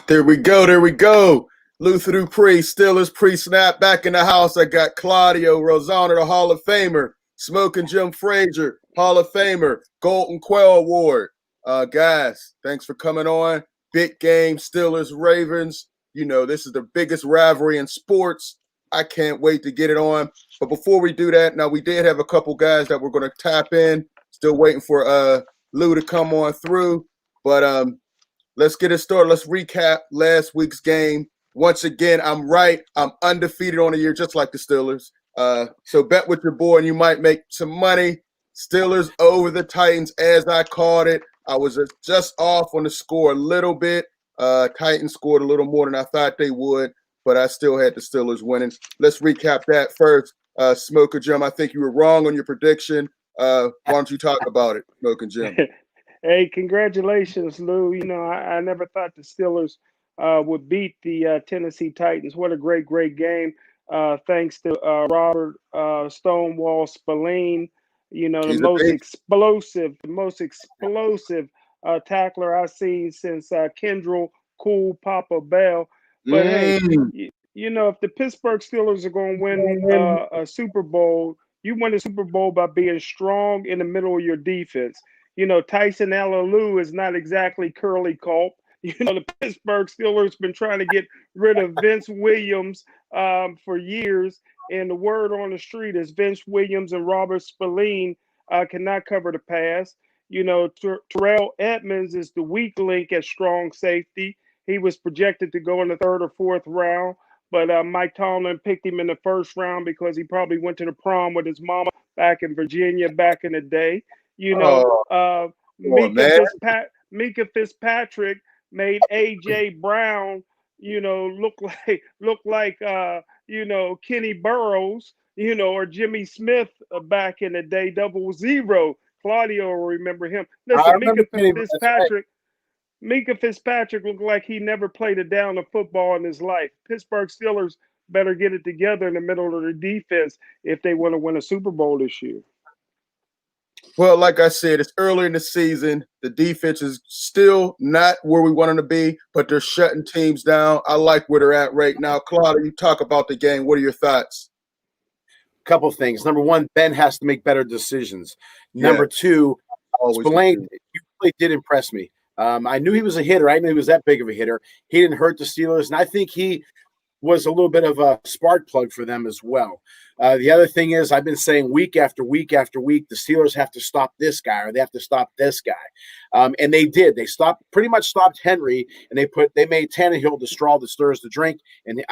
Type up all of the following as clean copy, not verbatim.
There we go. There we go. Luther Dupree, Steelers Pre-Snap back in the house. I got Claudio Rosano, the Hall of Famer. Smokin Jim Frazier, Hall of Famer. Golden Quail Award. Guys, thanks for coming on. Big game, Steelers, Ravens. You know, this is the biggest rivalry in sports. I can't wait to get it on. But before we do that, now we did have a couple guys that we're going to tap in. Still waiting for Lou to come on through. But let's get it started. Let's recap last week's game. Once again, I'm right. I'm undefeated on the year, just like the Steelers. So bet with your boy, and you might make some money. Steelers over the Titans, as I called it. I was just off on the score a little bit. Titans scored a little more than I thought they would, but I still had the Steelers winning. Let's recap that first. Smokin Jim, I think you were wrong on your prediction. Why don't you talk about it, Smokin Jim? Hey, congratulations, Lou. You know, I never thought the Steelers would beat the Tennessee Titans. What a great game. Thanks to Robert Stonewall Spillane, you know, the most explosive tackler I've seen since Kendrell Cool Papa Bell. But hey, you know, if the Pittsburgh Steelers are going to win a Super Bowl, you win a Super Bowl by being strong in the middle of your defense. You know, Tyson Alelu is not exactly Curly Culp. You know, the Pittsburgh Steelers been trying to get rid of Vince Williams for years. And the word on the street is Vince Williams and Robert Spillane cannot cover the pass. You know, Terrell Edmonds is the weak link at strong safety. He was projected to go in the 3rd or 4th round, but Mike Tomlin picked him in the 1st round because he probably went to the prom with his mama back in Virginia back in the day. You know, Mika Fitzpatrick made A.J. Brown, you know, look like you know, Kenny Burrows, you know, or Jimmy Smith back in the day, 00. Claudio will remember him. Listen, Mika Fitzpatrick looked like he never played a down of football in his life. Pittsburgh Steelers better get it together in the middle of their defense if they want to win a Super Bowl this year. Well, like I said, it's early in the season. The defense is still not where we want them to be, but they're shutting teams down. I like where they're at right now. Claudio, you talk about the game. What are your thoughts? Couple of things. Number one, Ben has to make better decisions. Number two, Spillane, you really did impress me. I knew he was a hitter. I knew he was that big of a hitter. He didn't hurt the Steelers, and I think he was a little bit of a spark plug for them as well. The other thing is, I've been saying week after week after week, the Steelers have to stop this guy or they have to stop this guy. And they did. They pretty much stopped Henry, and they made Tannehill the straw that stirs the drink. And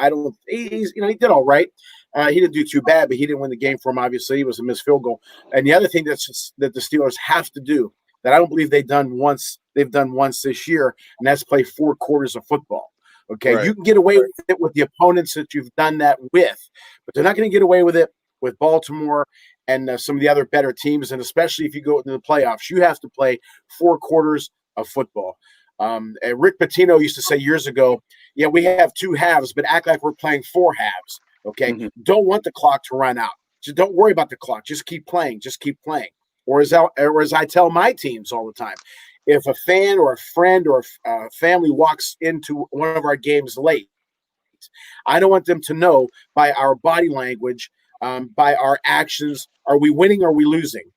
he did all right. He didn't do too bad, but he didn't win the game for him. Obviously, it was a missed field goal. And the other thing that the Steelers have to do that I don't believe they've done once this year, and that's play 4 quarters of football. Okay, right. You can get away with it with the opponents that you've done that with, but they're not going to get away with it with Baltimore and some of the other better teams, and especially if you go into the playoffs, you have to play 4 quarters of football. And Rick Pitino used to say years ago, yeah, we have 2 halves, but act like we're playing 4 halves, okay? Mm-hmm. Don't want the clock to run out. Just don't worry about the clock. Just keep playing. Just keep playing. Or as I tell my teams all the time, if a fan or a friend or a family walks into one of our games late, I don't want them to know by our body language, by our actions, are we winning or are we losing?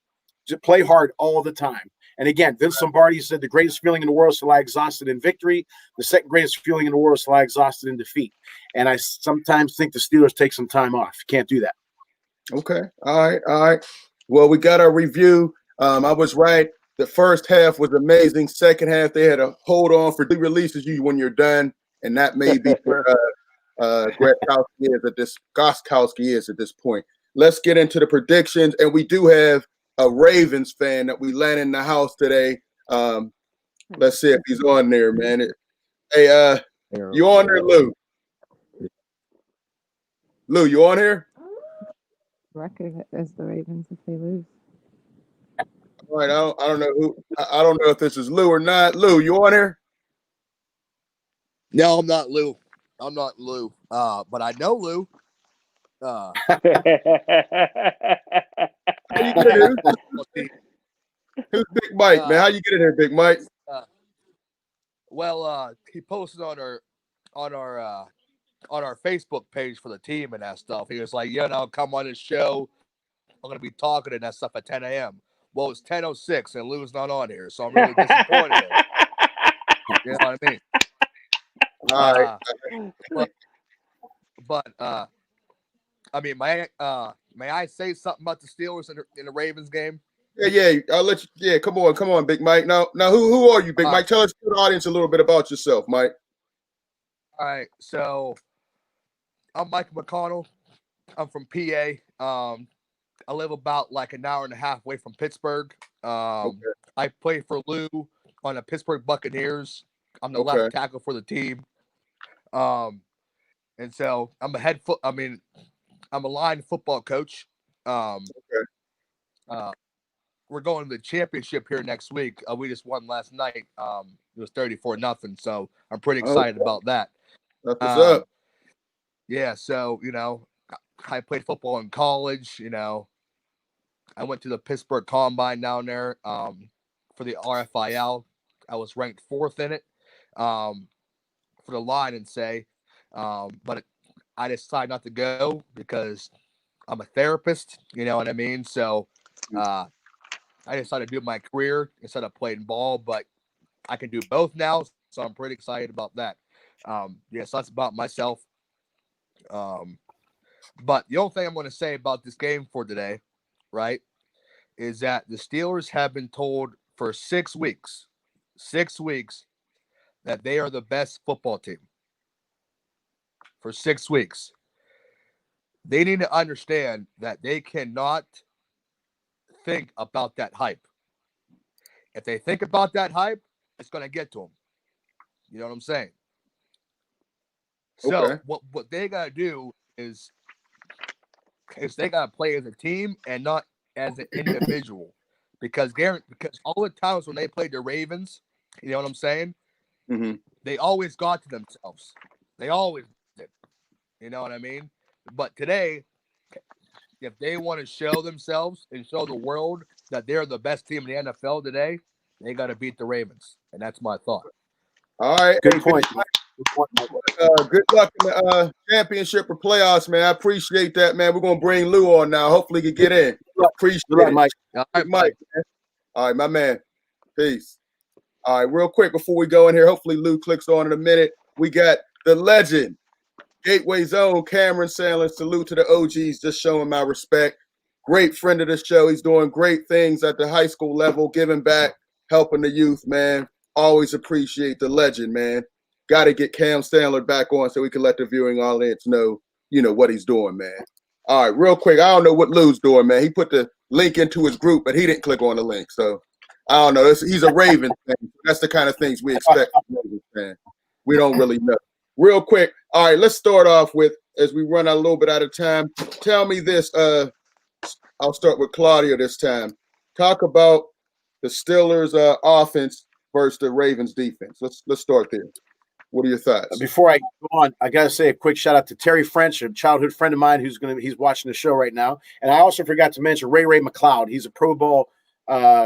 Just play hard all the time. And again, Vince Lombardi said the greatest feeling in the world is to lie exhausted in victory. The second greatest feeling in the world is to lie exhausted in defeat. And I sometimes think the Steelers take some time off. You can't do that. Okay. All right. Well, we got our review. I was right. The first half was amazing. Second half, they had to hold on for releases you when you're done, and that may be where Goskowski is at this point. Let's get into the predictions, and we do have a Ravens fan that we landed in the house today. Let's see if he's on there, man. Hey, you on there, Lou? Lou, you on here? Record as the Ravens if they lose. All right, I don't know who. I don't know if this is Lou or not. Lou, you on here? No, I'm not Lou. I'm not Lou. But I know Lou. How you get in here? Who's Big Mike, man? How you get in here, Big Mike? He posted on our Facebook page for the team and that stuff. He was like, come on this show. I'm gonna be talking and that stuff at 10 a.m. Well, it's 10:06 and Lou's not on here, so I'm really disappointed. You know what I mean? All right. I mean, may I say something about the Steelers in the Ravens game? Yeah. I'll let you. Yeah, come on, Big Mike. Now, who are you, Big Mike? Tell us, the audience, a little bit about yourself, Mike. All right, so I'm Mike McConnell. I'm from PA. I live about like an hour and a half away from Pittsburgh. Okay. I play for Lou on the Pittsburgh Buccaneers. I'm the left tackle for the team. And so I'm a line football coach. We're going to the championship here next week. We just won last night. It was 34-0. So I'm pretty excited about that. That's what's up. Yeah. So, I played football in college, I went to the Pittsburgh Combine down there for the RFIL. I was ranked 4th in it for the line and say, but I decided not to go because I'm a therapist, you know what I mean? So I decided to do my career instead of playing ball, but I can do both now. So I'm pretty excited about that. So that's about myself. But the only thing I'm going to say about this game for today, right, is that the Steelers have been told for 6 weeks, that they are the best football team. For 6 weeks. They need to understand that they cannot think about that hype. If they think about that hype, it's going to get to them. You know what I'm saying? So what they got to do is they got to play as a team and not as an individual. Because all the times when they played the Ravens, you know what I'm saying? Mm-hmm. They always got to themselves. They always did. You know what I mean? But today, if they want to show themselves and show the world that they're the best team in the NFL today, they got to beat the Ravens. And that's my thought. All right. Good point. Good luck in the championship or playoffs, man. I appreciate that, man. We're going to bring Lou on now. Hopefully he can get in. Appreciate it. Mike. All right, Mike. Man. All right, my man. Peace. All right, real quick before we go in here, hopefully Lou clicks on in a minute. We got the legend, Gateway Zone, Cameron Sandler. Salute to the OGs, just showing my respect. Great friend of the show. He's doing great things at the high school level, giving back, helping the youth, man. Always appreciate the legend, man. Got to get Cam Sandler back on so we can let the viewing audience know, what he's doing, man. All right, real quick. I don't know what Lou's doing, man. He put the link into his group, but he didn't click on the link. So I don't know. He's a Ravens fan. That's the kind of things we expect from a Ravens fan. We don't really know. Real quick. All right, let's start off with, as we run out a little bit out of time, tell me this. I'll start with Claudio this time. Talk about the Steelers offense versus the Ravens defense. Let's start there. What are your thoughts? Before I go on, I got to say a quick shout out to Terry French, a childhood friend of mine he's watching the show right now. And I also forgot to mention Ray McLeod. He's a Pro Bowl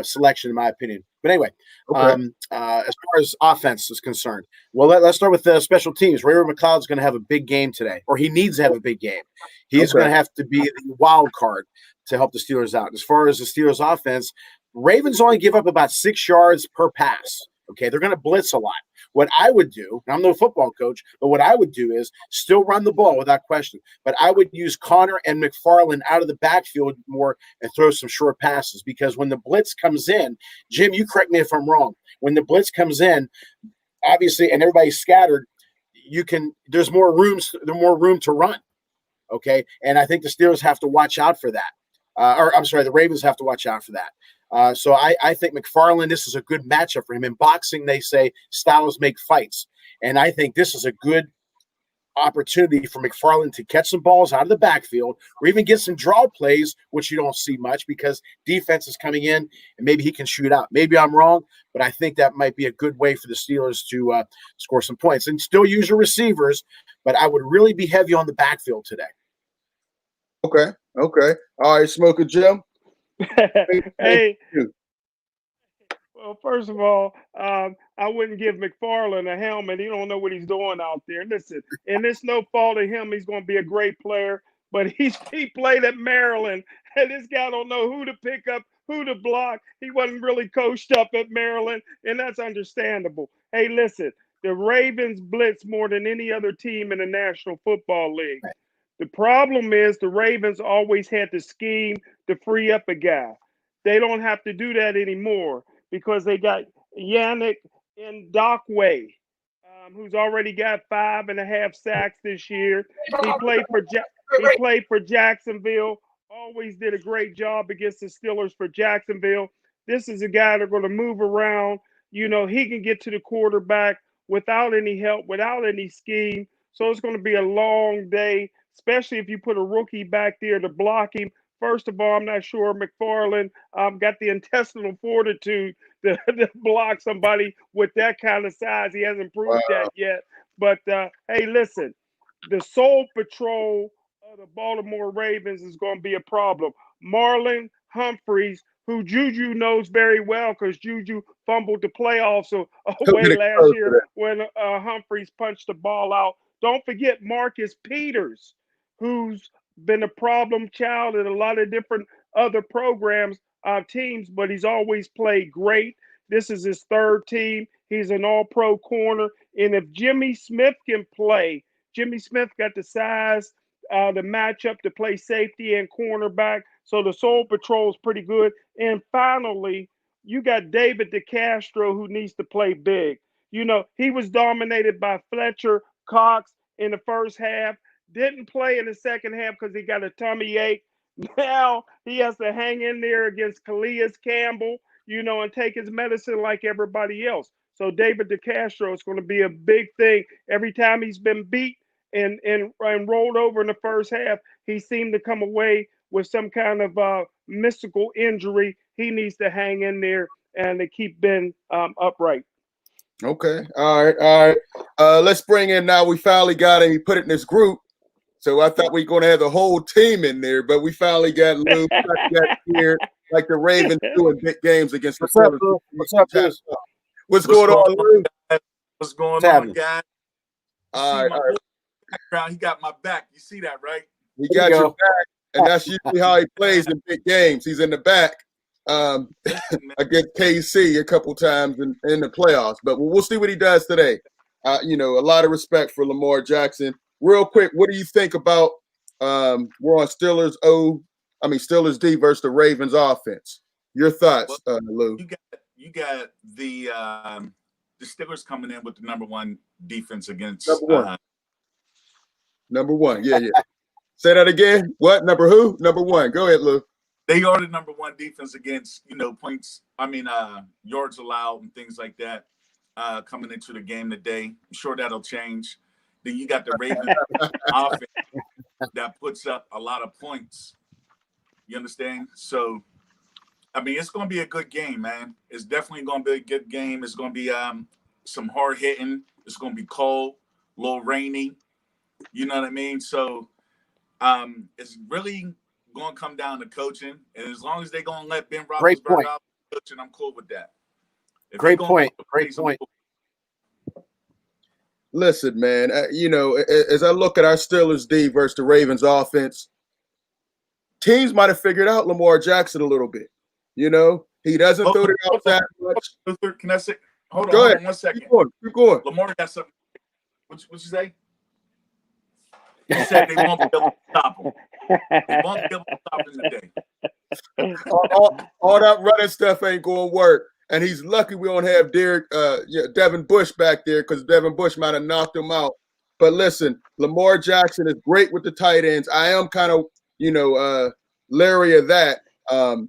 selection, in my opinion. But anyway, as far as offense is concerned, well, let's start with the special teams. Ray McLeod is going to have a big game today, or he needs to have a big game. He's going to have to be the wild card to help the Steelers out. As far as the Steelers offense, Ravens only give up about 6 yards per pass. Okay, they're going to blitz a lot. What I would do, and I'm no football coach, but what I would do is still run the ball without question. But I would use Connor and McFarland out of the backfield more and throw some short passes, because when the blitz comes in, Jim, you correct me if I'm wrong. When the blitz comes in, obviously, and everybody's scattered, there's more room to run. Okay, and I think the Steelers have to watch out for that. The Ravens have to watch out for that. So I think McFarland, this is a good matchup for him. In boxing, they say styles make fights. And I think this is a good opportunity for McFarland to catch some balls out of the backfield or even get some draw plays, which you don't see much because defense is coming in and maybe he can shoot out. Maybe I'm wrong, but I think that might be a good way for the Steelers to score some points and still use your receivers. But I would really be heavy on the backfield today. Okay. All right, Smokin' Jim. Hey. Well, first of all, I wouldn't give McFarland a helmet. He don't know what he's doing out there. Listen, and it's no fault of him. He's going to be a great player, but he played at Maryland, and this guy don't know who to pick up, who to block. He wasn't really coached up at Maryland, and that's understandable. Hey, listen, the Ravens blitz more than any other team in the National Football League. The problem is the Ravens always had to scheme to free up a guy. They don't have to do that anymore, because they got Yannick Ngakoue, who's already got 5.5 sacks this year. He played for Jacksonville. Always did a great job against the Steelers for Jacksonville. This is a guy that's going to move around. You know, he can get to the quarterback without any help, without any scheme. So it's going to be a long day, especially if you put a rookie back there to block him. First of all, I'm not sure McFarland got the intestinal fortitude to block somebody with that kind of size. He hasn't proved that yet. But, hey, listen, the Soul Patrol of the Baltimore Ravens is going to be a problem. Marlon Humphreys, who Juju knows very well because Juju fumbled the playoffs away last year when Humphreys punched the ball out. Don't forget Marcus Peters, who's been a problem child in a lot of different other programs, teams, but he's always played great. This is his third team. He's an all-pro corner. And if Jimmy Smith can play, Jimmy Smith got the size, the matchup to play safety and cornerback. So the Soul Patrol is pretty good. And finally, you got David DeCastro, who needs to play big. You know, he was dominated by Fletcher Cox in the first half. Didn't play in the second half because he got a tummy ache. Now he has to hang in there against Calais Campbell, you know, and take his medicine like everybody else. So David DeCastro is going to be a big thing. Every time he's been beat and rolled over in the first half, he seemed to come away with some kind of mystical injury. He needs to hang in there and to keep Ben upright. Okay. All right. Let's bring in now. We finally got him. He put it in this group. So I thought we were going to have the whole team in there, but we finally got Lou here, like the Ravens doing big games against the Steelers. What's up, guys? What's going on, Lou? What's going on, guys? All right. He got my back. You see that, right? He got your back, and that's usually how he plays in big games. He's in the back against KC a couple times in the playoffs, but we'll see what he does today. You know, a lot of respect for Lamar Jackson. Real quick, what do you think about we're on Steelers D versus the Ravens offense? Your thoughts, Lou? You got the Steelers coming in with the number one defense against number one. Yeah. Say that again. What? Number who? Number one. Go ahead, Lou. They are the number one defense against, points. Yards allowed and things like that coming into the game today. I'm sure that'll change. Then you got the Ravens offense that puts up a lot of points. You understand? So, it's going to be a good game, man. It's definitely going to be a good game. It's going to be some hard hitting. It's going to be cold, a little rainy. You know what I mean? So, it's really going to come down to coaching. And as long as they're going to let Ben Roethlisberger out coaching, I'm cool with that. Great point. Listen, man, as I look at our Steelers D versus the Ravens offense, teams might have figured out Lamar Jackson a little bit. You know, he doesn't throw it outside much. Can I say? Hold Go ahead. On 1 second. Keep going. Lamar got something. What you say? He said they won't be able to stop him. They won't be able to stop him today. All that running stuff ain't going to work. And he's lucky we don't have Devin Bush back there because Devin Bush might have knocked him out. But listen, Lamar Jackson is great with the tight ends. I am kind of, leery of that.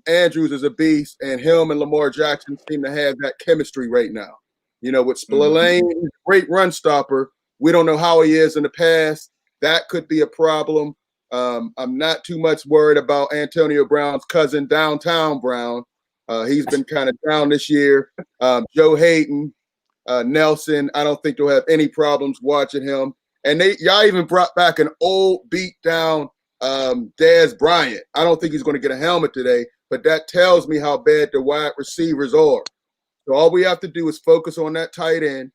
Andrews is a beast, and him and Lamar Jackson seem to have that chemistry right now. With Spillane, he's a great run stopper, We don't know how he is in the past. That could be a problem. I'm not too much worried about Antonio Brown's cousin, Downtown Brown. He's been kind of down this year. Joe Hayden, Nelson, I don't think they'll have any problems watching him. And y'all even brought back an old beat down Dez Bryant. I don't think he's going to get a helmet today, but that tells me how bad the wide receivers are. So all we have to do is focus on that tight end.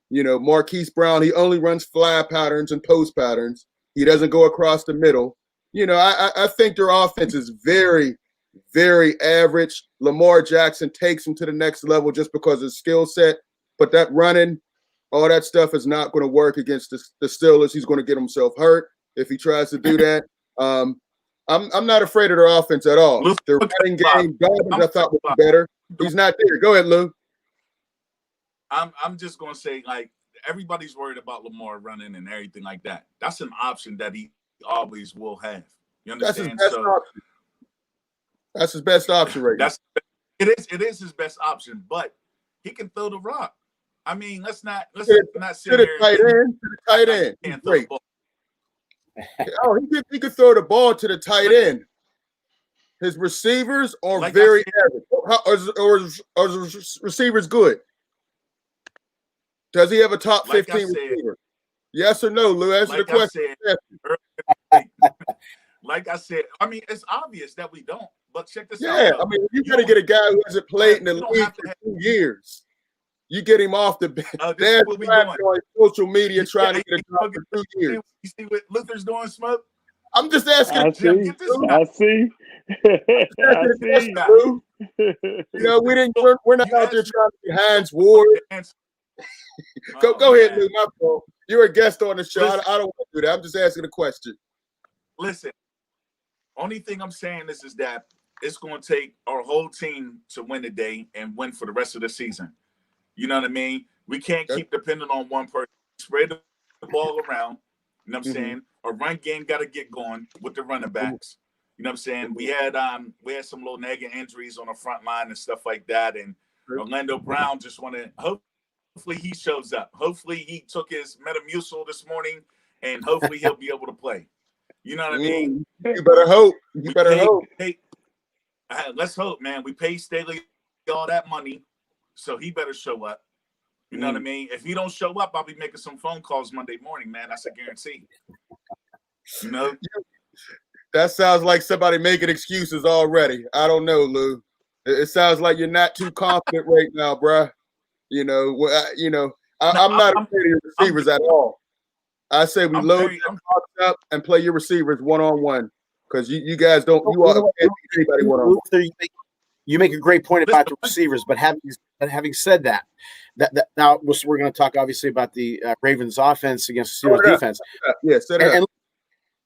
You know, Marquise Brown, he only runs fly patterns and post patterns. He doesn't go across the middle. You know, I think their offense is very, very average. Lamar Jackson takes him to the next level just because of his skill set. But that running, all that stuff is not going to work against the Steelers. He's going to get himself hurt if he tries to do that. I'm not afraid of their offense at all. Their running game, Dobbins, I thought was better. He's not there. Go ahead, Lou. I'm just gonna say, like, everybody's worried about Lamar running and everything like that. That's an option that he always will have. You understand? That's his best option right now. It is his best option, but he can throw the rock. I mean, let's not sit to the tight end. Can't Great. throw the ball. Oh, he could throw the ball to the tight end. His receivers are Like very average. Or is receivers good? Does he have a top 15 receiver? Yes or no, Lou? Answer the question. Like I said, I mean, it's obvious that we don't. But check this out. Yeah, I mean, you got to get a guy who hasn't played in the league for 2 years. You get him off the bench. Dad's on social media trying to get a job for 2 years. You see what Luther's doing, Smoke? I'm just asking. I see. You know, we're not out there trying to be Hines Ward. Go ahead, Lou. My fault. You're a guest on the show. I don't want to do that. I'm just asking a question. Listen, only thing I'm saying is that it's going to take our whole team to win today and win for the rest of the season. You know what I mean? We can't keep depending on one person. Spread the ball around. You know what I'm saying? Our run game got to get going with the running backs. You know what I'm saying? We had some little nagging injuries on the front line and stuff like that. And Orlando Brown just wanted hopefully he shows up. Hopefully he took his Metamucil this morning, and hopefully he'll be able to play. You know what I mean? You better hope. You better hope. Let's hope, man. We pay Staley all that money, so he better show up. You know what I mean? If he don't show up, I'll be making some phone calls Monday morning, man. That's a guarantee. You know? That sounds like somebody making excuses already. I don't know, Lou. It sounds like you're not too confident right now, bruh. I'm not afraid of your receivers at all. I say we load up and play your receivers one-on-one because you guys don't. You all can't beat anybody one-on-one. You make a great point about the receivers, but having said that now we're going to talk obviously about the Ravens offense against the Steelers defense. Yeah, set it up.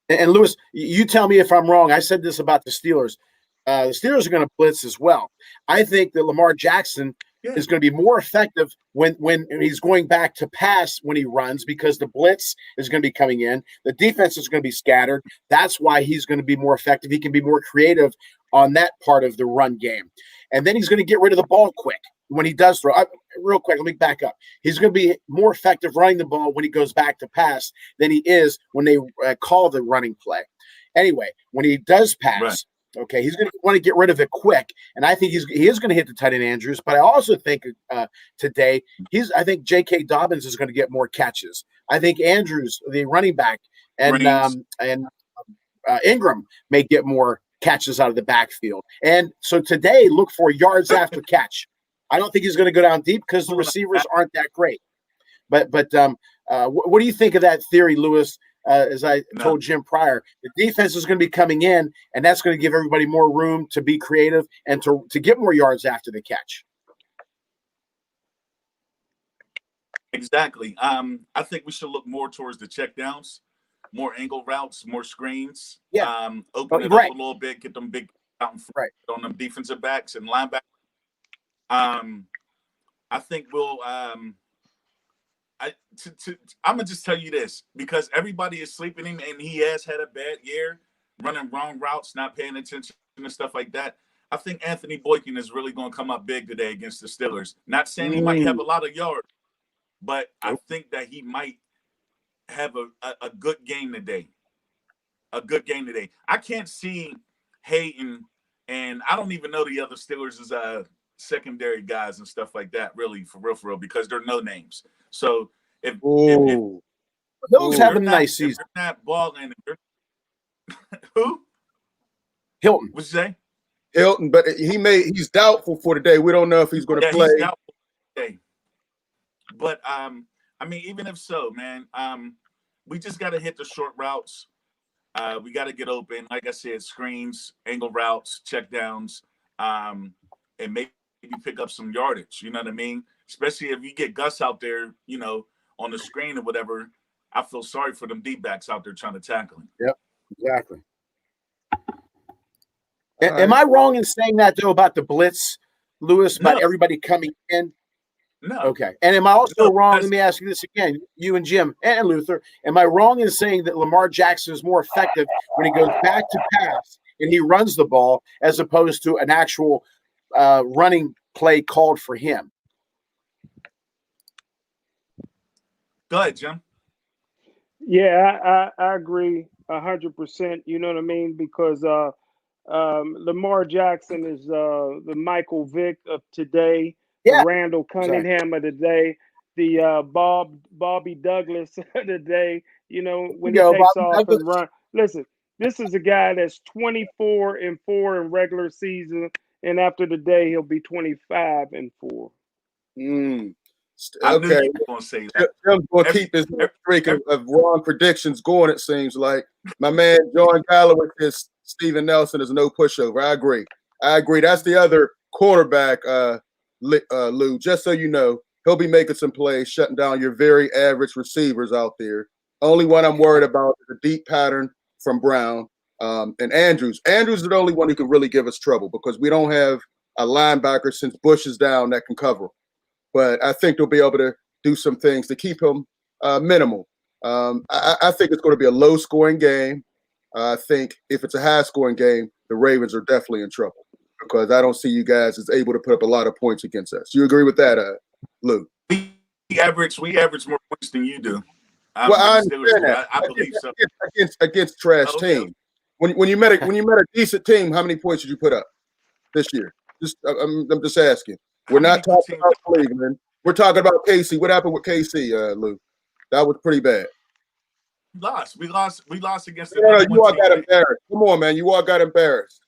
And Lewis, you tell me if I'm wrong. I said this about the Steelers. The Steelers are going to blitz as well. I think that Lamar Jackson is going to be more effective when he's going back to pass when he runs because the blitz is going to be coming in. The defense is going to be scattered. That's why he's going to be more effective. He can be more creative on that part of the run game. And then he's going to get rid of the ball quick when he does throw. Real quick, let me back up. He's going to be more effective running the ball when he goes back to pass than he is when they call the running play. Anyway, when he does pass, okay, he's going to want to get rid of it quick, and I think he is going to hit the tight end Andrews. But I also think today I think J.K. Dobbins is going to get more catches. I think Andrews, the running back, and Ingram may get more catches out of the backfield. And so today, look for yards after catch. I don't think he's going to go down deep because the receivers aren't that great. But what do you think of that theory, Lewis? As I told Jim prior, the defense is going to be coming in, and that's going to give everybody more room to be creative and to get more yards after the catch. Exactly. I think we should look more towards the checkdowns, more angle routes, more screens. Open it up a little bit, get them big out in front on them defensive backs and linebackers. I think we'll. I'm gonna just tell you this because everybody is sleeping him, and he has had a bad year, running wrong routes, not paying attention and stuff like that. I think Anthony Boykin is really going to come up big today against the Steelers. Not saying he might have a lot of yards, but I think that he might have a good game today. A good game today. I can't see Hayden, and I don't even know the other Steelers as secondary guys and stuff like that, really, for real, because they're no names. So if Those have a not, nice season. If they're not balling, who? Hilton. What'd you say? Hilton, but he's doubtful for today. We don't know if he's going to play. He's doubtful today. But I mean, even if so, man, we just got to hit the short routes. We got to get open, like I said, screens, angle routes, check downs, and maybe pick up some yardage. You know what I mean? Especially if you get Gus out there, you know, on the screen or whatever. I feel sorry for them D-backs out there trying to tackle him. Yep, exactly. Am I wrong in saying that, though, about the blitz, Lewis, about everybody coming in? No. Okay. And am I also wrong? Let me ask you this again, you and Jim and Luther. Am I wrong in saying that Lamar Jackson is more effective when he goes back to pass and he runs the ball as opposed to an actual running play called for him? Go ahead, Jim. Yeah, I agree 100%. You know what I mean? Because Lamar Jackson is the Michael Vick of today, the Randall Cunningham of today, the Bobby Douglas of today. You know, when he takes off and run. Listen, this is a guy that's 24-4 in regular season, and after the day, he'll be 25-4. Okay, gonna say that. Jim's going to keep this streak of wrong predictions going, it seems like. My man, John Galloway says Steven Nelson is no pushover. I agree. That's the other quarterback, Lou. Just so you know, he'll be making some plays, shutting down your very average receivers out there. Only one I'm worried about is a deep pattern from Brown and Andrews. Andrews is the only one who can really give us trouble because we don't have a linebacker since Bush is down that can cover him. But I think they'll be able to do some things to keep him minimal. I think it's going to be a low-scoring game. I think if it's a high-scoring game, the Ravens are definitely in trouble because I don't see you guys as able to put up a lot of points against us. You agree with that, Lou? We average more points than you do. I understand that. I believe so. Against trash team. When you met a decent team, how many points did you put up this year? I'm just asking. We're not talking about Cleveland. We're talking about KC. What happened with KC, Lou? That was pretty bad. We lost against the you all got embarrassed. Come on, man. You all got embarrassed.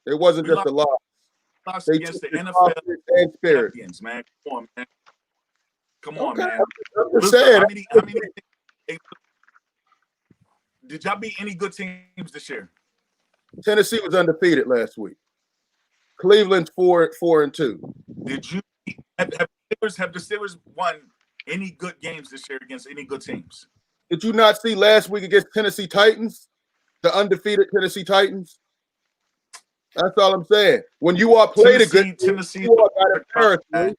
It wasn't just a loss. Lost against the NFL and spirit. Champions, man. Come on, man. I'm just saying. How many did y'all beat any good teams this year? Tennessee was undefeated last week. Cleveland's 4-2. Did you have the Steelers won any good games this year against any good teams? Did you not see last week against Tennessee Titans, the undefeated Tennessee Titans? That's all I'm saying. When you all played Tennessee, you all got embarrassed.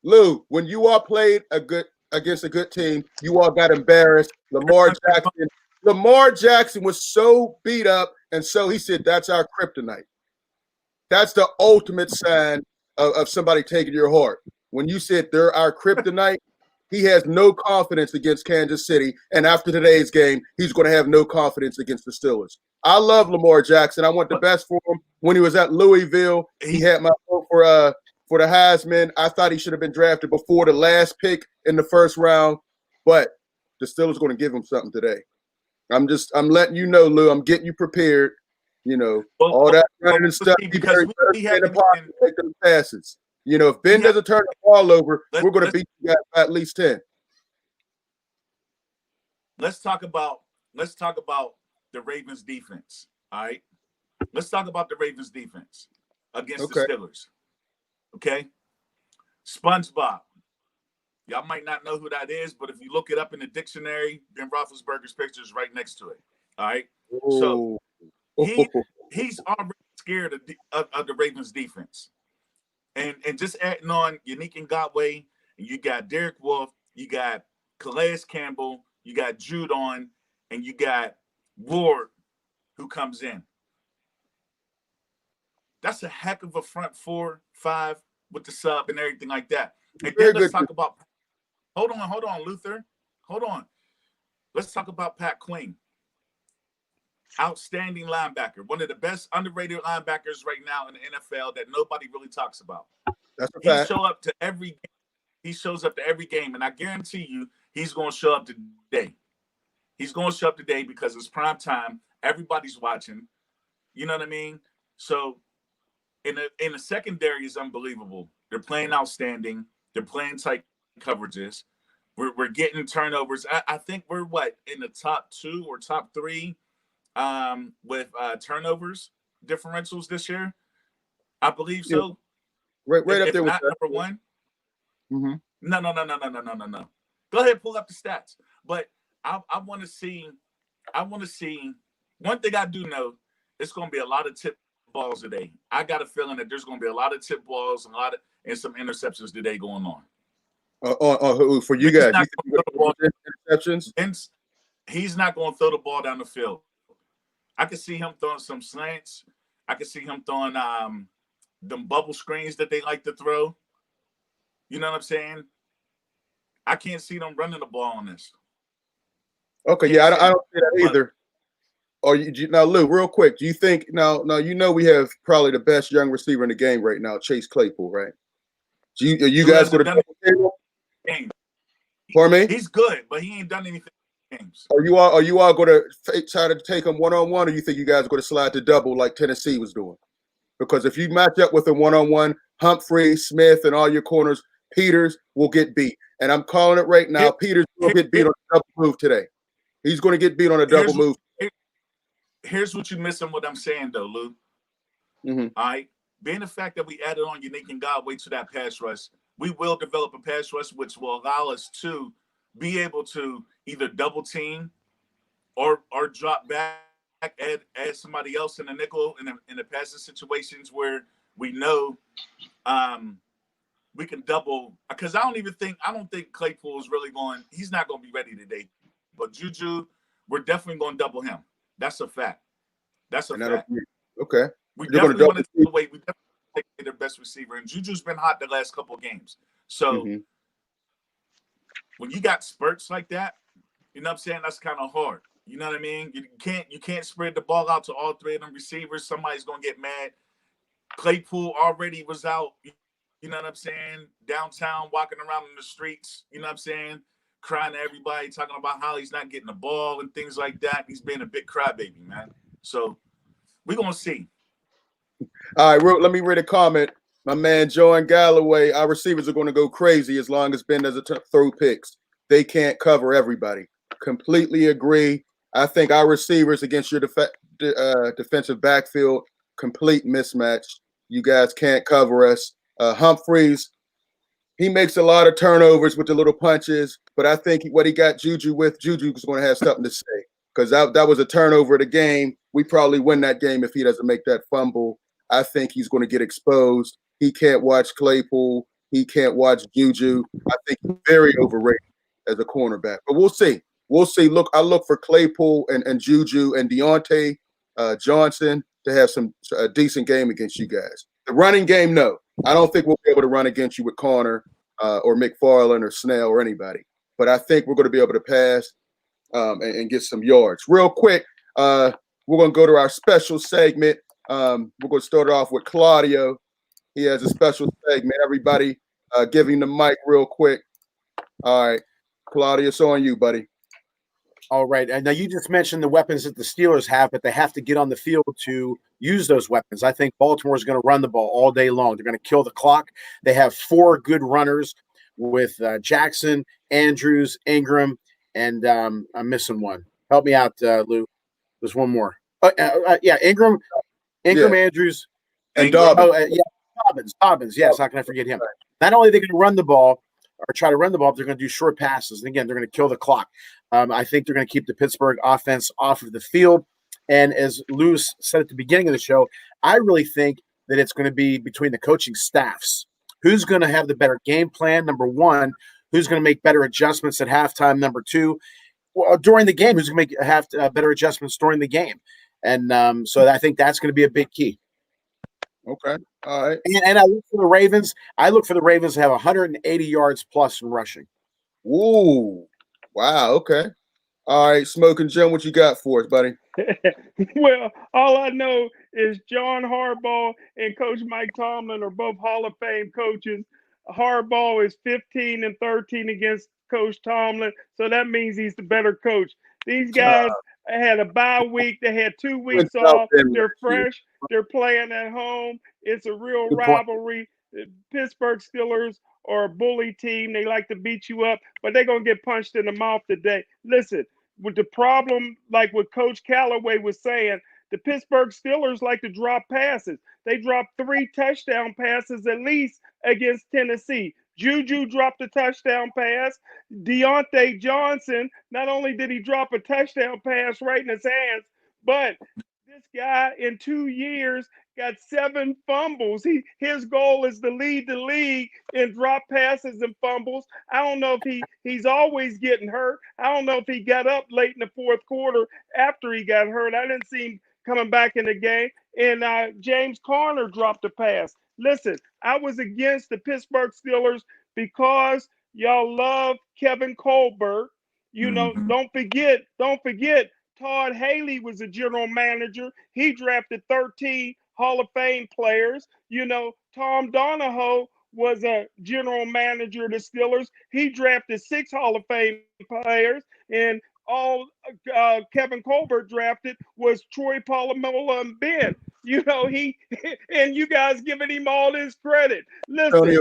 Lou, when you all played against a good team, you all got embarrassed. Lamar Jackson was so beat up, and so he said, "That's our kryptonite." That's the ultimate sign of somebody taking your heart. When you said they're our kryptonite, he has no confidence against Kansas City. And after today's game, he's going to have no confidence against the Steelers. I love Lamar Jackson. I want the best for him. When he was at Louisville, he had my vote for the Heisman. I thought he should have been drafted before the last pick in the first round. But the Steelers are going to give him something today. I'm letting you know, Lou. I'm getting you prepared. You know, all that running and stuff. Because we have to make those passes. You know, if Ben doesn't turn the ball over, we're going to beat you guys by at least 10. Let's talk about the Ravens defense. All right. Let's talk about the Ravens defense against the Steelers. Okay. SpongeBob. Y'all might not know who that is, but if you look it up in the dictionary, Ben Roethlisberger's picture is right next to it. All right. Ooh. So he's already scared of the Ravens defense. And just adding on Yannick Ngakoue, and you got Derek Wolfe, you got Calais Campbell, you got Judon, and you got Ward who comes in. That's a heck of a front 4-5 with the sub and everything like that. And then let's talk about hold on, Luther. Hold on. Let's talk about Pat Queen. Outstanding linebacker, one of the best underrated linebackers right now in the NFL that nobody really talks about. That's a He fact. shows up to every game, and I guarantee you he's going to show up today. He's going to show up today because it's prime time. Everybody's watching. You know what I mean? So in the secondary is unbelievable. They're playing outstanding. They're playing tight coverages. We're getting turnovers. I think we're in the top 2 or top 3 with turnovers differentials this year. I believe so. Right up there with not number 1. Mm-hmm. No. Go ahead, pull up the stats. But I want to see. One thing I do know, it's going to be a lot of tip balls today. I got a feeling that there's going to be a lot of tip balls and some interceptions today going on. For you guys, you think interceptions? He's not going to throw the ball down the field. I can see him throwing some slants. I can see him throwing them bubble screens that they like to throw. You know what I'm saying? I can't see them running the ball on this. Okay, yeah, I don't see that either. Now, Lou, real quick, do you think now we have probably the best young receiver in the game right now, Chase Claypool, right? Are you guys going to game? Pardon me? He's good, but he ain't done anything in games. Are you all going to try to take him one-on-one, or you think you guys are going to slide to double like Tennessee was doing? Because if you match up with him one-on-one, Humphrey, Smith, and all your corners, Peters will get beat. And I'm calling it right now. Peters will get beat on a double move today. He's going to get beat on a double move. Here's what you're missing what I'm saying, though, Lou. Mm-hmm. All right? Being the fact that we added on Unique and Godway to that pass rush, we will develop a pass rush which will allow us to be able to either double team or drop back, add somebody else in the nickel in the passing situations where we know we can double. Because I don't think Claypool is really he's not going to be ready today. But Juju, we're definitely going to double him. That's a fact. That's a fact. Okay. We definitely want to take away. We definitely take away their best receiver, and Juju's been hot the last couple of games. So when you got spurts like that, you know what I'm saying? That's kind of hard. You know what I mean? You can't spread the ball out to all 3 of them receivers. Somebody's gonna get mad. Claypool already was out. You know what I'm saying? Downtown, walking around in the streets. You know what I'm saying? Crying to everybody, talking about how he's not getting the ball and things like that. He's being a big crybaby, man. So we're gonna see. All right, let me read a comment. My man Joan Galloway, our receivers are going to go crazy as long as Ben doesn't throw picks. They can't cover everybody. Completely agree. I think our receivers against your defensive backfield, complete mismatch. You guys can't cover us. Humphreys, he makes a lot of turnovers with the little punches, but I think what he got Juju with, Juju is going to have something to say because that was a turnover of the game. We probably win that game if he doesn't make that fumble. I think he's going to get exposed. He can't watch Claypool. He can't watch Juju. I think he's very overrated as a cornerback. But we'll see. We'll see. Look, I look for Claypool and Juju and Deontay Johnson to have a decent game against you guys. The running game, no. I don't think we'll be able to run against you with Connor or McFarland or Snell or anybody. But I think we're going to be able to pass and get some yards. Real quick, we're going to go to our special segment. We're going to start off with Claudio. He has a special segment. Everybody give him the mic real quick. All right. Claudio, it's on you, buddy. All right. And now you just mentioned the weapons that the Steelers have, but they have to get on the field to use those weapons. I think Baltimore is going to run the ball all day long. They're going to kill the clock. They have 4 good runners with Jackson, Andrews, Ingram, and I'm missing one. Help me out, Lou. There's one more. Ingram, Andrews, and Dobbins. Dobbins. Yes, how can I forget him? Not only are they going to run the ball or try to run the ball, but they're going to do short passes. And again, they're going to kill the clock. I think they're going to keep the Pittsburgh offense off of the field. And as Lou said at the beginning of the show, I really think that it's going to be between the coaching staffs. Who's going to have the better game plan, number one? Who's going to make better adjustments at halftime, number two? Well, during the game, who's going to make better adjustments during the game? And so I think that's going to be a big key. Okay. All right. And I look for the Ravens. I look for the Ravens to have 180 yards plus in rushing. Ooh. Wow. Okay. All right, Smokin' Jim, what you got for us, buddy? Well, all I know is John Harbaugh and Coach Mike Tomlin are both Hall of Fame coaches. Harbaugh is 15-13 against Coach Tomlin, so that means he's the better coach. These guys had a bye week. They had 2 weeks off. They're fresh. They're playing at home. It's a real rivalry. The Pittsburgh Steelers are a bully team. They like to beat you up, but they're going to get punched in the mouth today. Listen, with the problem, like what Coach Callaway was saying, the Pittsburgh Steelers like to drop passes. They dropped 3 touchdown passes at least against Tennessee. Juju dropped a touchdown pass. Deontay Johnson, not only did he drop a touchdown pass right in his hands, but this guy in 2 years got 7 fumbles. His goal is to lead the league in drop passes and fumbles. I don't know if he's always getting hurt. I don't know if he got up late in the fourth quarter after he got hurt. I didn't see him coming back in the game. And James Conner dropped a pass. Listen, I was against the Pittsburgh Steelers because y'all love Kevin Colbert. You know, don't forget, Todd Haley was a general manager. He drafted 13 Hall of Fame players. You know, Tom Donahoe was a general manager of the Steelers. He drafted 6 Hall of Fame players. And all Kevin Colbert drafted was Troy Polamalu and Ben. You know, and you guys giving him all this credit. Listen,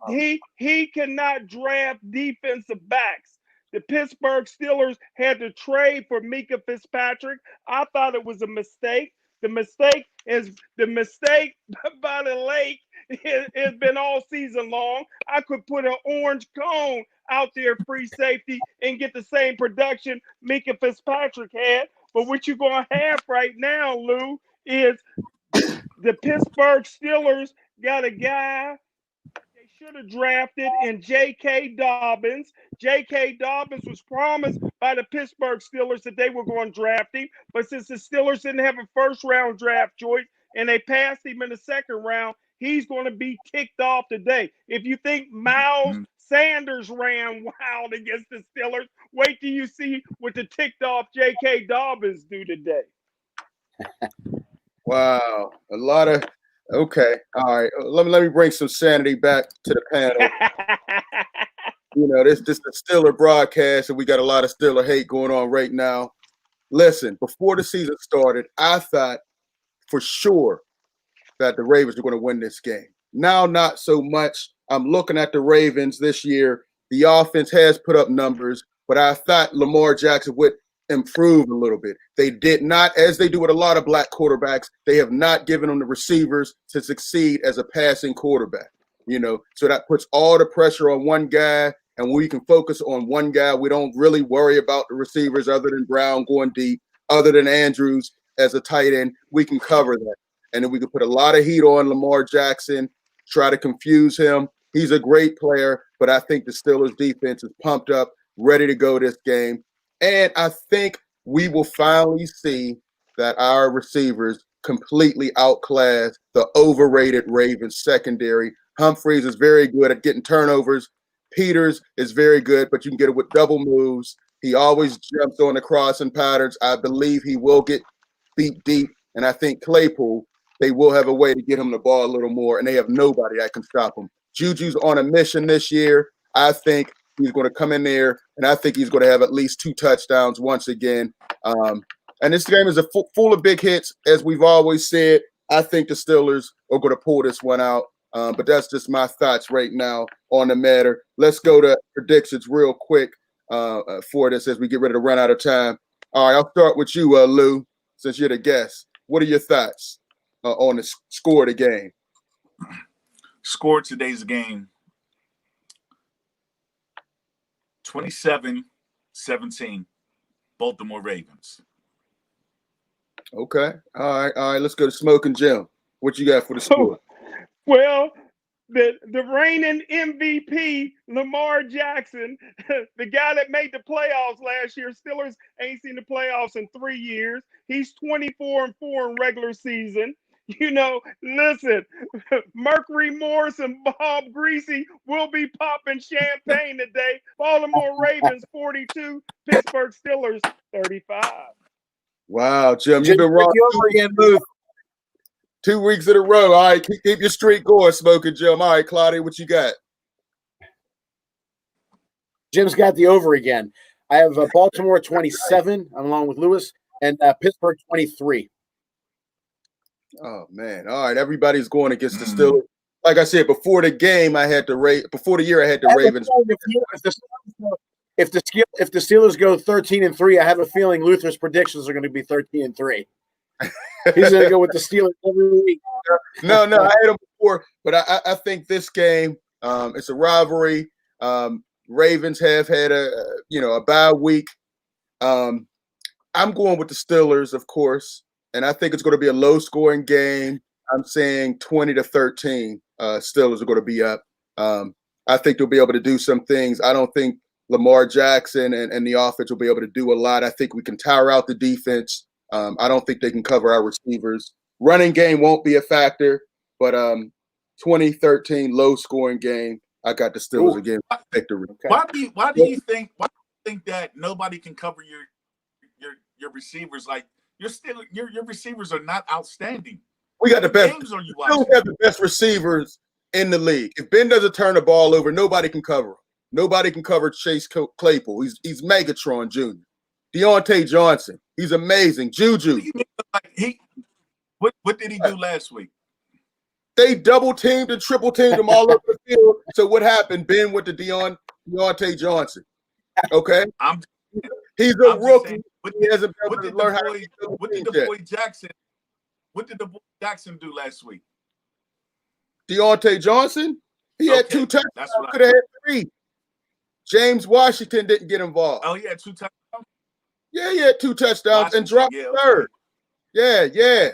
he cannot draft defensive backs. The Pittsburgh Steelers had to trade for Mika Fitzpatrick. I thought it was a mistake. The mistake by the lake has been all season long. I could put an orange cone out there, free safety, and get the same production Mika Fitzpatrick had. But what you're going to have right now, Lou, is the Pittsburgh Steelers got a guy they should have drafted in J.K. Dobbins. J.K. Dobbins was promised by the Pittsburgh Steelers that they were going to draft him. But since the Steelers didn't have a first-round draft choice and they passed him in the second round, he's going to be ticked off today. If you think Miles Sanders ran wild against the Steelers, wait till you see what the ticked-off J.K. Dobbins do today. Wow. A lot of – okay. All right. Let me bring some sanity back to the panel. You know, this is a Steeler broadcast, and we got a lot of Steeler hate going on right now. Listen, before the season started, I thought for sure that the Ravens were going to win this game. Now, not so much. I'm looking at the Ravens this year. The offense has put up numbers, but I thought Lamar Jackson would improve a little bit. They did not, as they do with a lot of black quarterbacks, they have not given them the receivers to succeed as a passing quarterback. You know, so that puts all the pressure on one guy, and we can focus on one guy. We don't really worry about the receivers other than Brown going deep, other than Andrews as a tight end. We can cover that. And then we can put a lot of heat on Lamar Jackson, try to confuse him. He's a great player, but I think the Steelers defense is pumped up, ready to go this game. And I think we will finally see that our receivers completely outclass the overrated Ravens secondary. Humphreys is very good at getting turnovers. Peters is very good, but you can get it with double moves. He always jumps on the crossing patterns. I believe he will get beat deep. And I think Claypool, they will have a way to get him the ball a little more, and they have nobody that can stop him. Juju's on a mission this year. I think he's going to come in there, and I think he's going to have at least 2 touchdowns once again. And this game is full of big hits, as we've always said. I think the Steelers are going to pull this one out. But that's just my thoughts right now on the matter. Let's go to predictions real quick for this as we get ready to run out of time. All right, I'll start with you, Lou, since you're the guest. What are your thoughts on the score of the game? Score today's game, 27-17, Baltimore Ravens. Okay. All right. Let's go to Smokin' Jim. What you got for the score? Well, the reigning MVP, Lamar Jackson, the guy that made the playoffs last year. Steelers ain't seen the playoffs in 3 years. He's 24-4 in regular season. You know, listen, Mercury Morris and Bob Greasy will be popping champagne today. Baltimore Ravens 42, Pittsburgh Steelers 35. Wow, Jim, you've Jim, been wrong take you over again, Booth. 2 weeks in a row. All right, keep your streak going, Smokin' Jim. All right, Claudio, what you got? Jim's got the over again. I have Baltimore 27. I'm along with Lewis, and Pittsburgh 23. Oh man! All right, everybody's going against the Steelers. Like I said before the game, before the year I had the Ravens. If the Steelers go 13-3, I have a feeling Luther's predictions are going to be 13-3. He's going to go with the Steelers every week. No, I had them before, but I think this game, it's a rivalry. Ravens have had a bye week. I'm going with the Steelers, of course, and I think it's going to be a low-scoring game. I'm saying 20-13. Steelers are going to be up. I think they'll be able to do some things. I don't think Lamar Jackson and the offense will be able to do a lot. I think we can tire out the defense. I don't think they can cover our receivers. Running game won't be a factor, but 20-13 low-scoring game. I got the Steelers again. Victory. Okay. Why do you think that nobody can cover your receivers? Like your receivers are not outstanding. We got the best. Games are you We don't have the best receivers in the league. If Ben doesn't turn the ball over, nobody can cover him. Nobody can cover Chase Claypool. He's Megatron Jr. Deontay Johnson. He's amazing. Juju. What did he do last week? They double teamed and triple teamed him all over the field. So what happened? Ben went to Deontay Johnson. Okay, he's a rookie. He hasn't been able to learn how to do what did the boy Jackson? What did the boy Jackson do last week? Deontay Johnson. He had 2 touchdowns. Could have had 3. James Washington didn't get involved. Oh, he had 2 touchdowns. Yeah, he had 2 touchdowns and dropped third. Yeah.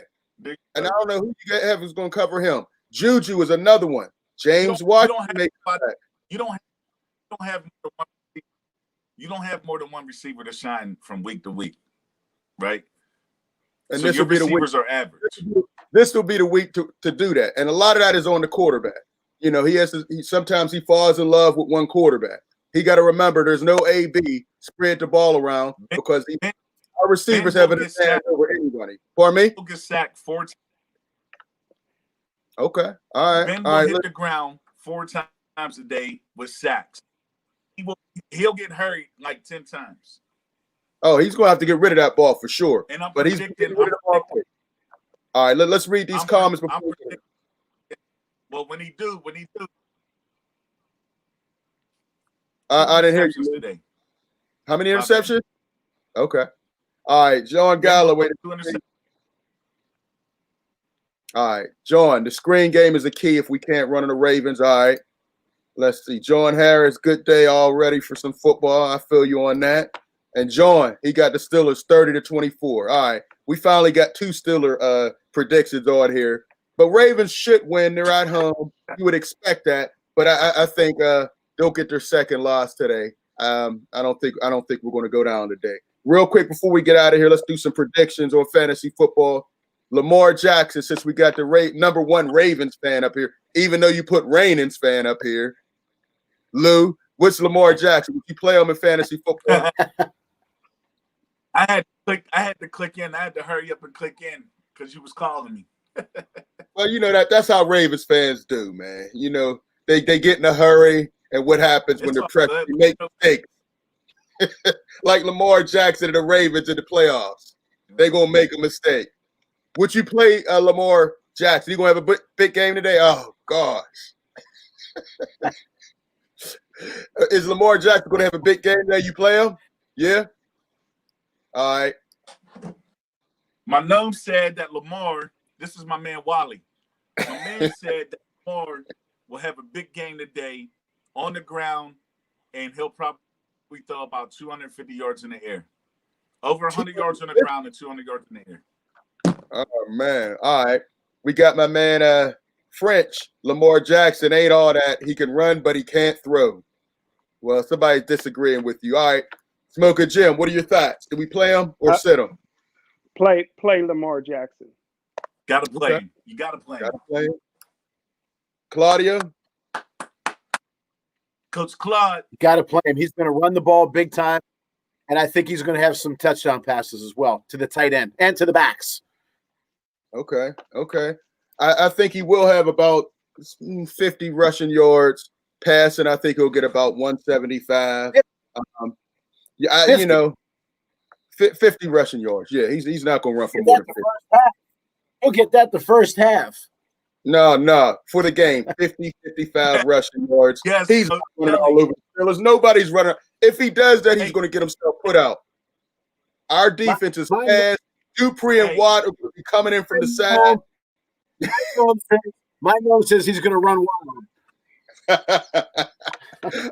And I don't know who you have is going to cover him. Juju is another one. James Washington. You don't have more than one receiver to shine from week to week, right? And so this your will be receivers the week. Are average. This will be the week to do that, and a lot of that is on the quarterback. You know, sometimes he falls in love with one quarterback. He got to remember there's no AB spread the ball around because our receivers have an advantage over anybody. Pardon me? He'll get sacked 4 times. Okay. All right. Ben will hit the ground 4 times a day with sacks. He'll get hurried like 10 times. Oh, he's going to have to get rid of that ball for sure. And I'm but he's getting rid of the ball quick. All right, let's read these comments before we get. Well, when he do. I didn't hear you today. How many interceptions? Okay. All right, John Galloway. All right, John, the screen game is a key if we can't run on the Ravens. All right, let's see. John Harris, good day already for some football. I feel you on that. And John, he got the Steelers 30-24. All right, we finally got 2 Steeler predictions on here. But Ravens should win. They're at home. You would expect that. But I think they'll get their second loss today. I don't think we're going to go down today. Real quick before we get out of here, let's do some predictions on fantasy football. Lamar Jackson, since we got the number 1 Ravens fan up here, even though you put Rainins fan up here. Lou, what's Lamar Jackson? Would you play him in fantasy football? I had to click in. I had to hurry up and click in because you was calling me. Well, you know that's how Ravens fans do, man. You know, they get in a hurry, and what happens when they're pressed? They make mistakes. Like Lamar Jackson and the Ravens in the playoffs. They're going to make a mistake. Would you play Lamar Jackson? You going to have a big game today? Oh, gosh. Is Lamar Jackson going to have a big game today? You play him? Yeah? All right. My gnome said that Lamar, this is my man Wally. My man said that Lamar will have a big game today on the ground, and he'll probably throw about 250 yards in the air. Over 100 yards on the ground and 200 yards in the air. Oh, man. All right. We got my man French. Lamar Jackson ain't all that. He can run, but he can't throw. Well, somebody's disagreeing with you. All right. Smokin' Jim, what are your thoughts? Do we play him or sit him? Play Lamar Jackson. Got to play him. You got to play him. Got to play him. Claudio? Coach Claude. You got to play him. He's going to run the ball big time, and I think he's going to have some touchdown passes as well to the tight end and to the backs. Okay. I think he will have about 50 rushing yards. Passing, I think he'll get about 175. You know, 50 rushing yards. Yeah, he's not going to run for more than 50. He'll get that the first half. No, for the game, 50, 55 rushing yards. Yes, he's running all over the Steelers. Nobody's running. If he does that, he's going to get himself put out. Our defense is fast. Dupree and Watt are going to be coming in from the side. My nose says he's going to run wild.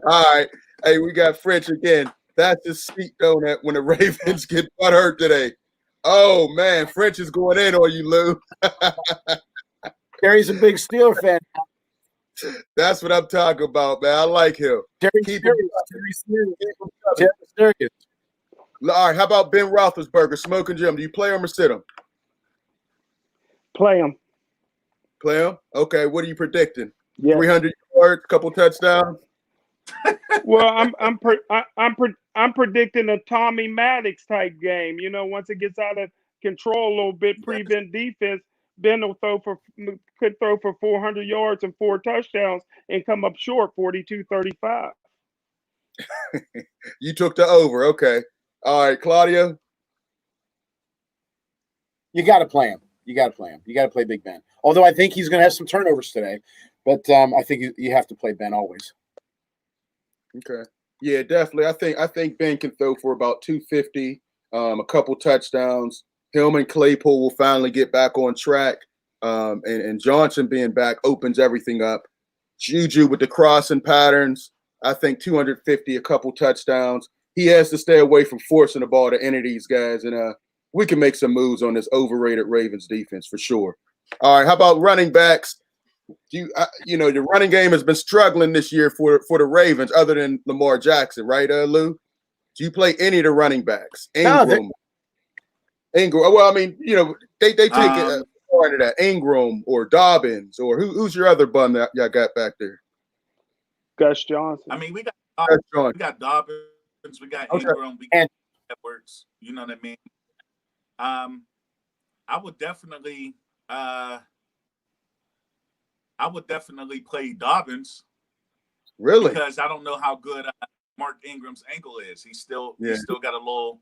All right. Hey, we got French again. That's his seat donut when the Ravens get butt hurt today. Oh, man. French is going in on you, Lou. Terry's a big Steeler fan. That's what I'm talking about, man. I like him. Terry serious. All right. How about Ben Roethlisberger, Smokin Jim? Do you play him or sit him? Play him. Play him? Okay. What are you predicting? Yeah. 300 yards, couple touchdowns? Well, I'm predicting a Tommy Maddox type game. You know, once it gets out of control a little bit, prevent defense, Ben will could throw for 400 yards and 4 touchdowns and come up short 42-35. You took the over. Okay. All right, Claudio. You got to play him. You got to play Big Ben. Although I think he's going to have some turnovers today, but I think you have to play Ben always. Okay. Yeah, definitely. I think Ben can throw for about 250, a couple touchdowns. Him and Claypool will finally get back on track. And Johnson being back opens everything up. Juju with the crossing patterns, I think 250, a couple touchdowns. He has to stay away from forcing the ball to any of these guys. And we can make some moves on this overrated Ravens defense for sure. All right, how about running backs? The running game has been struggling this year for the Ravens, other than Lamar Jackson, right, Lou? Do you play any of the running backs? Ingram. Well, I mean, they take it more into that. Ingram or Dobbins or who's your other bum that y'all got back there? Gus Johnson. I mean, we got Dobbins, we got Ingram, we got Edwards. You know what I mean? I would definitely play Dobbins. Really? Because I don't know how good Mark Ingram's ankle is. He's still got a little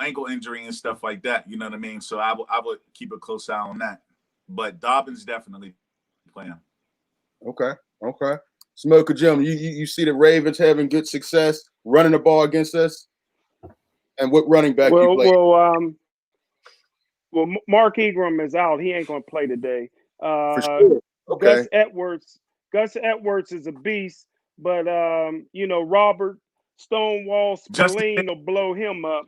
ankle injury and stuff like that. You know what I mean? So I would keep a close eye on that. But Dobbins definitely play him. Okay. Smoker Jim, you see the Ravens having good success running the ball against us? And what running back you play? Well, Mark Ingram is out. He ain't going to play today. For sure. Okay. Gus Edwards is a beast, but Robert Stonewall Spillane will blow him up.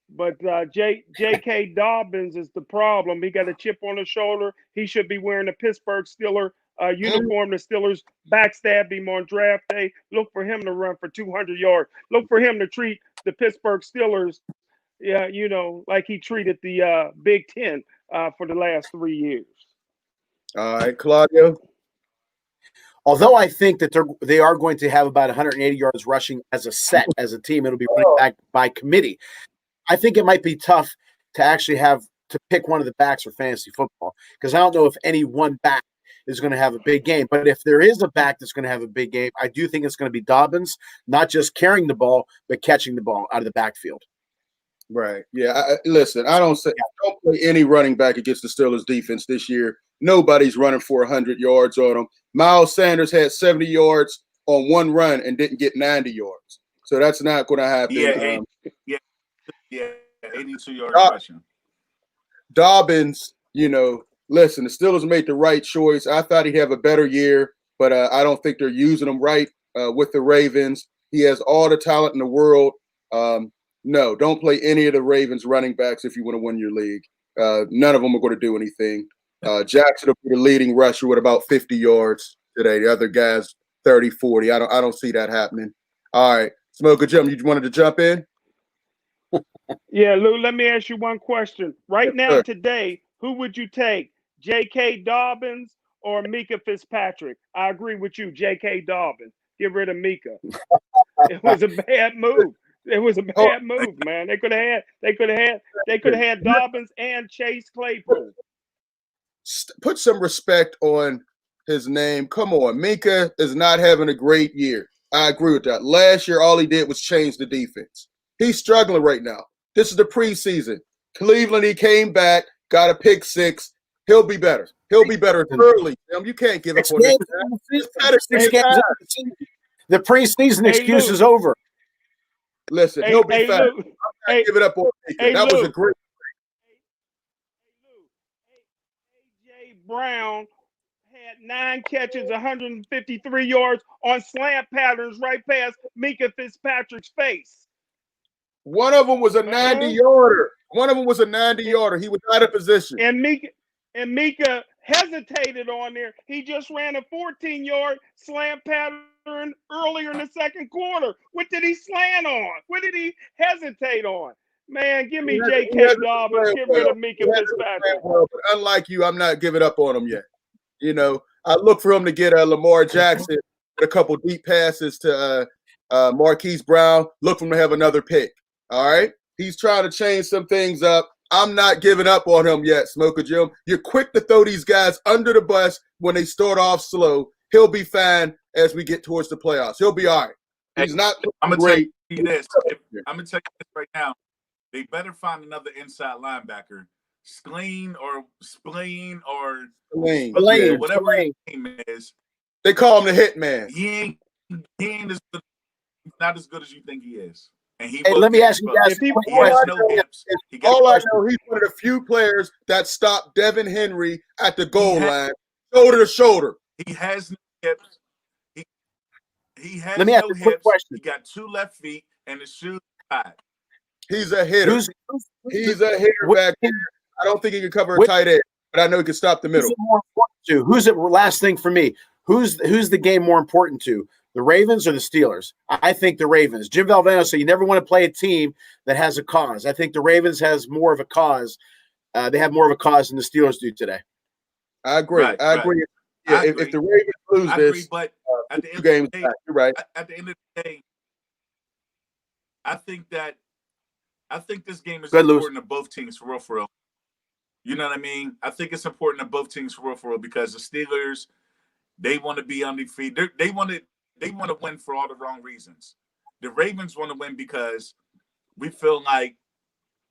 But J.K. Dobbins is the problem. He got a chip on his shoulder. He should be wearing a Pittsburgh Steelers uniform. The Steelers backstabbed him on draft day. Look for him to run for 200 yards. Look for him to treat the Pittsburgh Steelers, like he treated the Big Ten for the last 3 years. All right, Claudio. Although I think that they are going to have about 180 yards rushing as a team, it'll be running back by committee. I think it might be tough to actually have to pick one of the backs for fantasy football because I don't know if any one back is going to have a big game. But if there is a back that's going to have a big game, I do think it's going to be Dobbins, not just carrying the ball, but catching the ball out of the backfield. Right. Yeah. Listen, I don't play any running back against the Steelers defense this year. Nobody's running for 100 yards on them. Miles Sanders had 70 yards on one run and didn't get 90 yards. So that's not going to happen. Yeah, 82 yards rushing. Dobbins, listen, the Steelers made the right choice. I thought he'd have a better year, but I don't think they're using him right with the Ravens. He has all the talent in the world. No, don't play any of the Ravens running backs if you want to win your league. None of them are going to do anything. Jackson will be the leading rusher with about 50 yards today. The other guys, 30, 40. I don't see that happening. All right. Smoker Jim, you wanted to jump in? Yeah, Lou, let me ask you one question. Right now, today, who would you take, J.K. Dobbins or Mika Fitzpatrick? I agree with you, J.K. Dobbins. Get rid of Mika. It was a bad move. It was a bad move, man. They could have had Dobbins and Chase Claypool. Put some respect on his name. Come on. Mika is not having a great year. I agree with that. Last year, all he did was change the defense. He's struggling right now. This is the preseason. Cleveland, he came back, got a pick 6. He'll be better. He'll be better early. You can't give up on this. The preseason excuse is over. Listen, he'll be fine. I'm not giving up on Mika. That was a great. A.J. Brown had 9 catches, 153 yards on slant patterns right past Mika Fitzpatrick's face. One of them was a 90-yarder. He was out of position. And Mika hesitated on there. He just ran a 14-yard slant pattern earlier in the second quarter. What did he slant on? What did he hesitate on? Man, give me J.K. Dobbins. Get rid of Mika Fitzpatrick. But unlike you, I'm not giving up on him yet. You know, I look for him to get Lamar Jackson with a couple deep passes to Marquise Brown. Look for him to have another pick. All right? He's trying to change some things up. I'm not giving up on him yet, Smoker Jim. You're quick to throw these guys under the bus when they start off slow. He'll be fine as we get towards the playoffs. He'll be all right. He's not I'm going to great. tell you this. I'm going to tell you this right now. They better find another inside linebacker. Spleen or whatever his name is. They call him the Hitman. He ain't as good, not as good as you think he is. And let me ask you guys. All I know, he's one of the few players that stopped Devin Henry at the goal line, shoulder to shoulder. He has no hips. He has let me ask no a quick hips. question. He got 2 left feet and his shoes tied. He's a hitter. He's a hitter back there. I don't think he can cover a tight end, but I know he can stop the middle. Who's it? Last thing for me. Who's the game more important to? The Ravens or the Steelers? I think the Ravens. Jim Valvano said you never want to play a team that has a cause. I think the Ravens has more of a cause. They have more of a cause than the Steelers do today. I agree. I agree. Yeah, if the Ravens lose this, but at the end games of the day, back, you're right. At the end of the day, I think this game is important to both teams for real. You know what I mean? I think it's important to both teams for real because the Steelers, they want to be undefeated. They want to win for all the wrong reasons. The Ravens want to win because we feel like,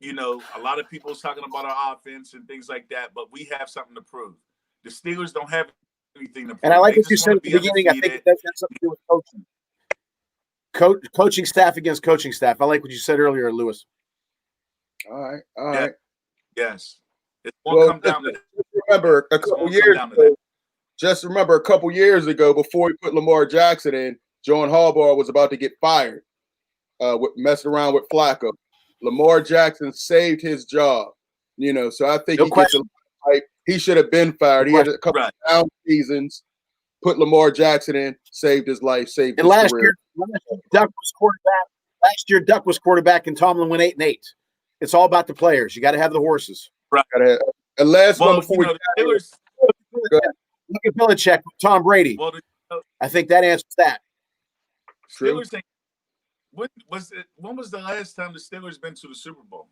you know, a lot of people is talking about our offense and things like that, but we have something to prove. The Steelers don't have anything to prove. And I like what you said at the beginning. I think that has something to do with coaching. Coaching staff against coaching staff. I like what you said earlier, Lewis. All right. Yes. It won't come down to that. Remember a couple years ago. Just remember a couple years ago, before we put Lamar Jackson in, John Harbaugh was about to get fired, messing around with Flacco. Lamar Jackson saved his job, you know. So I think he should have been fired. He had a couple down seasons. Put Lamar Jackson in, saved his life, saved his career. Last year, Duck was quarterback, and Tomlin went 8-8. It's all about the players. You got to have the horses. Right. And last one before we look at Belichick with Tom Brady. Well, I think that answers that. Steelers think, when was the last time the Steelers been to the Super Bowl?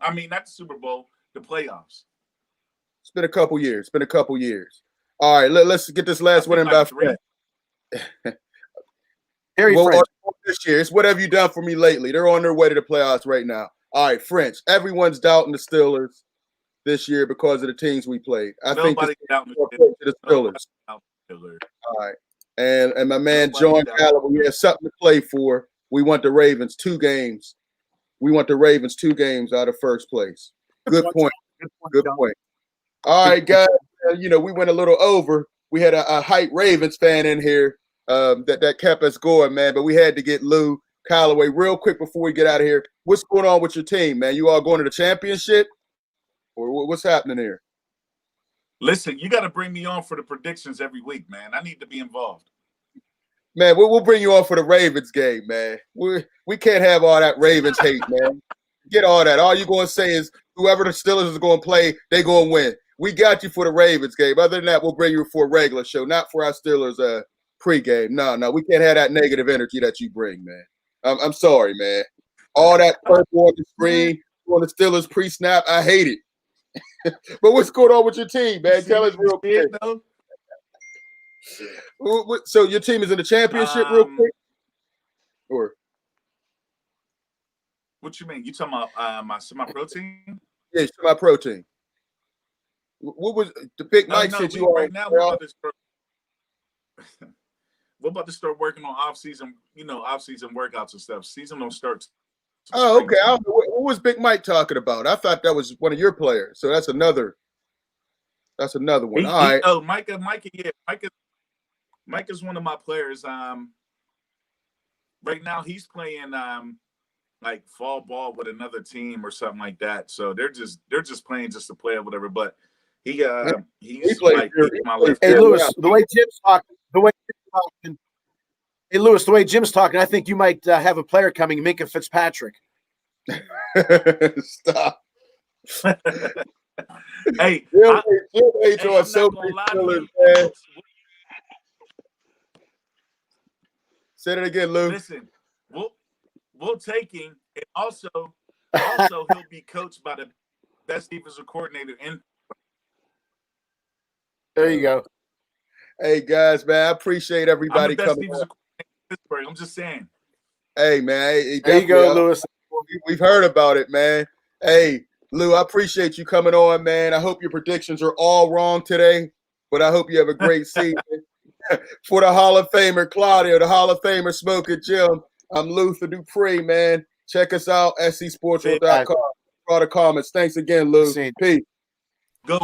I mean, not the Super Bowl, the playoffs. It's been a couple years. All right, let's get this last one in by French. This year, it's what have you done for me lately? They're on their way to the playoffs right now. All right, French. Everyone's doubting the Steelers this year because of the teams we played. I think the Steelers. All right. And my man John Gallagher, we have something to play for. We want the Ravens 2 games. We want the Ravens 2 games out of first place. Good point. Good point. All right, guys. You know, we went a little over. We had a hype Ravens fan in here that kept us going, man. But we had to get Lou Callaway real quick before we get out of here. What's going on with your team, man? You all going to the championship? Or what's happening here? Listen, you got to bring me on for the predictions every week, man. I need to be involved. Man, we'll bring you on for the Ravens game, man. We can't have all that Ravens hate, man. Get all that. All you're going to say is whoever the Steelers is going to play, they're going to win. we got you for the Ravens game. Other than that, we'll bring you for a regular show, not for our Steelers pregame. No, we can't have that negative energy that you bring, man. I'm sorry, man. All that purple on the screen on the Steelers pre-snap, I hate it. But what's going on with your team, man? Tell us real quick. So your team is in the championship, real quick, or what you mean? You talking about my semi-pro team? Yeah, semi-pro team. What was the pick? Mike said you are right now. We're about to start working on off-season, off-season workouts and stuff. Season don't start. Oh, okay. I don't know. What was Big Mike talking about? I thought that was one of your players. So that's another. That's another one. All right. Oh, Micah, yeah, Mike is one of my players. Right now he's playing like fall ball with another team or something like that. So they're just playing just to play or whatever. But he's like my left. Hey Lewis, the way Jim's talking. Hey Lewis, the way Jim's talking, I think you might have a player coming, Minka Fitzpatrick. Stop. Hey, Jim hates on so many Steelers, man. Say that again, Lou. Listen, we'll take him, and also he'll be coached by the best defensive coordinator in. There you go. Hey guys, man, I appreciate everybody coming. I'm just saying. Hey man, there you go, Lewis. We've heard about it, man. Hey, Lou, I appreciate you coming on, man. I hope your predictions are all wrong today, but I hope you have a great season. For the Hall of Famer Claudio, the Hall of Famer Smokin Jim, I'm Luther Dupree, man. Check us out, scsportsworld.com. For all the comments. Thanks again, Lou. Peace. Go.